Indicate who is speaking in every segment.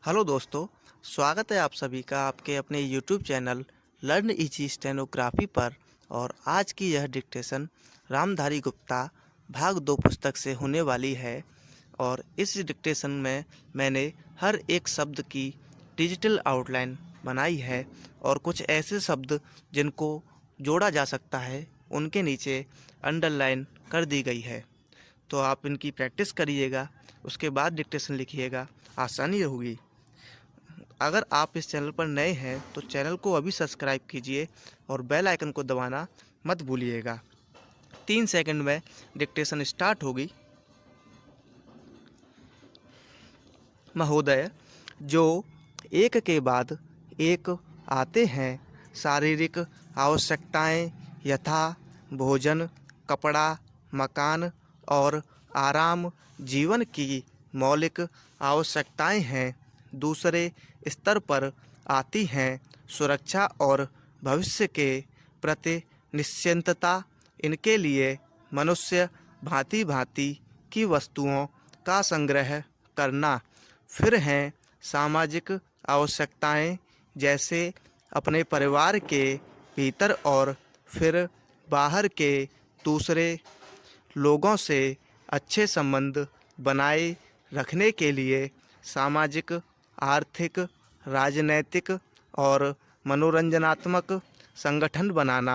Speaker 1: Hello दोस्तों, स्वागत है आप सभी का आपके अपने YouTube channel learn easy stenography पर। और आज की यह डिक्टेशन रामधारी गुप्ता भाग 2 पुस्तक से होने वाली है। और इस डिक्टेशन में मैंने हर एक शब्द की डिजिटल आउटलाइन बनाई है और कुछ ऐसे शब्द जिनको जोड़ा जा सकता है उनके नीचे अंडरलाइन कर दी गई है। तो आप इनकी प्रैक्टिस करिएगा, उसके बाद डिक्टेशन लिखिएगा, आसानी होगी। अगर आप इस चैनल पर नए हैं तो चैनल को अभी सब्सक्राइब कीजिए और बेल आइकन को दबाना मत भूलिएगा। 3 सेकंड में डिक्टेशन स्टार्ट होगी। महोदय, जो एक के बाद एक आते हैं, शारीरिक आवश्यकताएं यथा भोजन, कपड़ा, मकान और आराम जीवन की मौलिक आवश्यकताएं हैं। दूसरे स्तर पर आती हैं सुरक्षा और भविष्य के प्रति निश्चिंतता। इनके लिए मनुष्य भांति भांति की वस्तुओं का संग्रह करना। फिर हैं सामाजिक आवश्यकताएं, जैसे अपने परिवार के भीतर और फिर बाहर के दूसरे लोगों से अच्छे संबंध बनाए रखने के लिए सामाजिक, आर्थिक, राजनैतिक और मनोरंजनात्मक संगठन बनाना।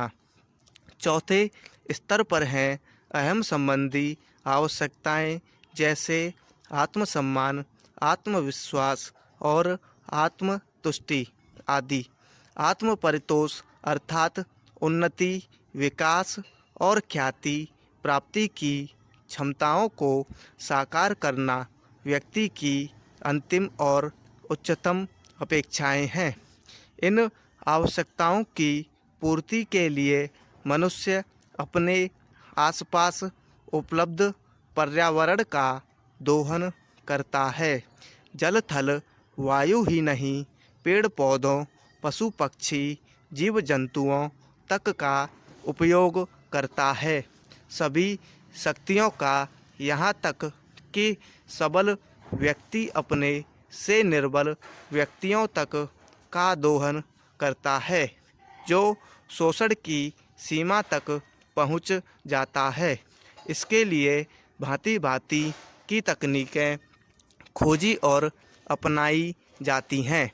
Speaker 1: चौथे स्तर पर हैं अहम संबंधी आवश्यकताएं, जैसे आत्मसम्मान, आत्मविश्वास और आत्मतुष्टि आदि। आत्म परितोष अर्थात उन्नति, विकास और ख्याति प्राप्ति की क्षमताओं को साकार करना व्यक्ति की अंतिम और उच्चतम अपेक्षाएं हैं। इन आवश्यकताओं की पूर्ति के लिए मनुष्य अपने आसपास उपलब्ध पर्यावरण का दोहन करता है। जल, थल, वायु ही नहीं, पेड़ पौधों, पशु पक्षी, जीव जंतुओं तक का उपयोग करता है। सभी शक्तियों का, यहाँ तक कि सबल व्यक्ति अपने से निर्बल व्यक्तियों तक का दोहन करता है, जो शोषण की सीमा तक पहुँच जाता है। इसके लिए भांति भांति की तकनीकें खोजी और अपनाई जाती हैं।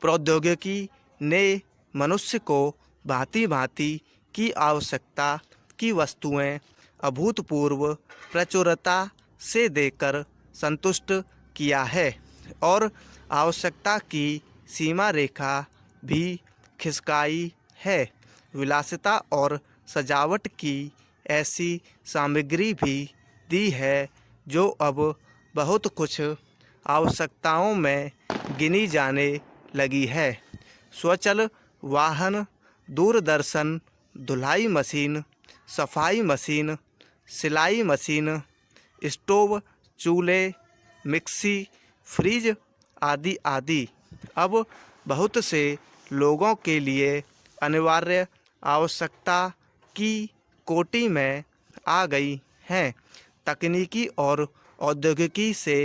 Speaker 1: प्रौद्योगिकी ने मनुष्य को भांति भांति की आवश्यकता की वस्तुएं अभूतपूर्व प्रचुरता से देकर संतुष्ट किया है और आवश्यकता की सीमा रेखा भी खिसकाई है। विलासिता और सजावट की ऐसी सामग्री भी दी है जो अब बहुत कुछ आवश्यकताओं में गिनी जाने लगी है। स्वचल वाहन, दूरदर्शन, धुलाई मशीन, सफाई मशीन, सिलाई मशीन, स्टोव, चूल्हे, मिक्सी, फ्रिज आदि आदि अब बहुत से लोगों के लिए अनिवार्य आवश्यकता की कोटि में आ गई हैं। तकनीकी और औद्योगिकी से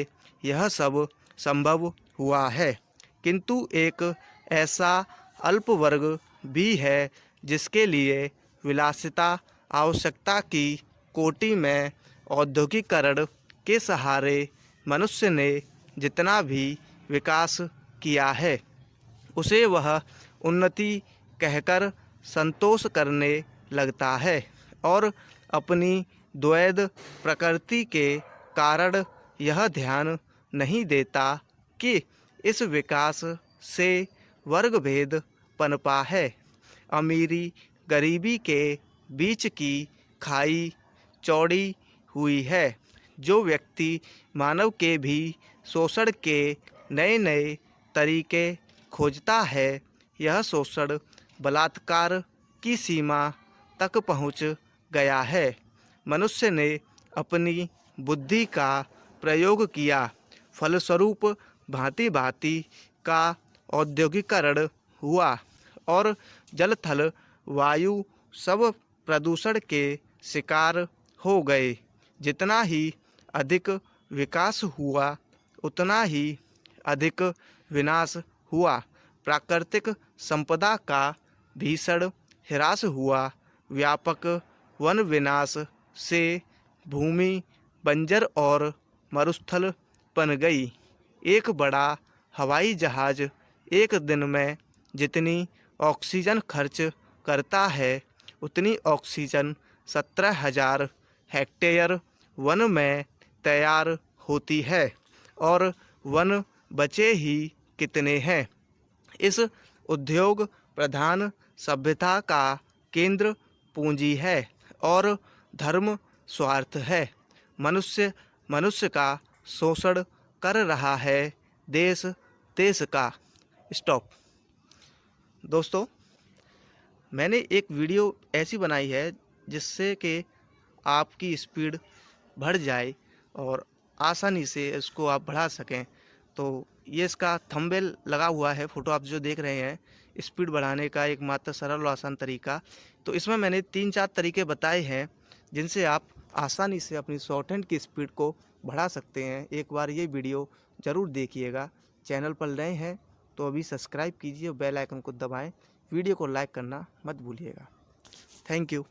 Speaker 1: यह सब संभव हुआ है, किंतु एक ऐसा अल्प वर्ग भी है जिसके लिए विलासिता आवश्यकता की कोटि में औद्योगिकरण के सहारे मनुष्य ने जितना भी विकास किया है, उसे वह उन्नति कहकर संतोष करने लगता है और अपनी द्वैध प्रकृति के कारण यह ध्यान नहीं देता कि इस विकास से वर्ग भेद पनपा है। अमीरी गरीबी के बीच की खाई चौड़ी हुई है। जो व्यक्ति मानव के भी शोषण के नए नए तरीके खोजता है, यह शोषण बलात्कार की सीमा तक पहुंच गया है। मनुष्य ने अपनी बुद्धि का प्रयोग किया, फलस्वरूप भांति भांति का औद्योगिकरण हुआ और जल, थल, वायु सब प्रदूषण के शिकार हो गए। जितना ही अधिक विकास हुआ, उतना ही अधिक विनाश हुआ, प्राकृतिक संपदा का भीषण ह्रास हुआ, व्यापक वन विनाश से भूमि बंजर और मरुस्थल बन गई। एक बड़ा हवाई जहाज एक दिन में जितनी ऑक्सीजन खर्च करता है उतनी ऑक्सीजन 17,000 हेक्टेयर वन में तैयार होती है, और वन बचे ही कितने हैं। इस उद्योग प्रधान सभ्यता का केंद्र पूंजी है और धर्म स्वार्थ है। मनुष्य का शोषण कर रहा है देश देश का। स्टॉप। दोस्तों, मैंने एक वीडियो ऐसी बनाई है जिससे कि आपकी स्पीड बढ़ जाए और आसानी से इसको आप बढ़ा सकें। तो ये इसका थंबनेल लगा हुआ है, फ़ोटो आप जो देख रहे हैं, स्पीड बढ़ाने का एक मात्र सरल और आसान तरीका। तो इसमें मैंने 3-4 तरीके बताए हैं जिनसे आप आसानी से अपनी शॉर्ट हैंड की स्पीड को बढ़ा सकते हैं। एक बार ये वीडियो ज़रूर देखिएगा। चैनल पर नए हैं तो अभी सब्सक्राइब कीजिए और बेल आइकन को दबाएं। वीडियो को लाइक करना मत भूलिएगा। Thank you.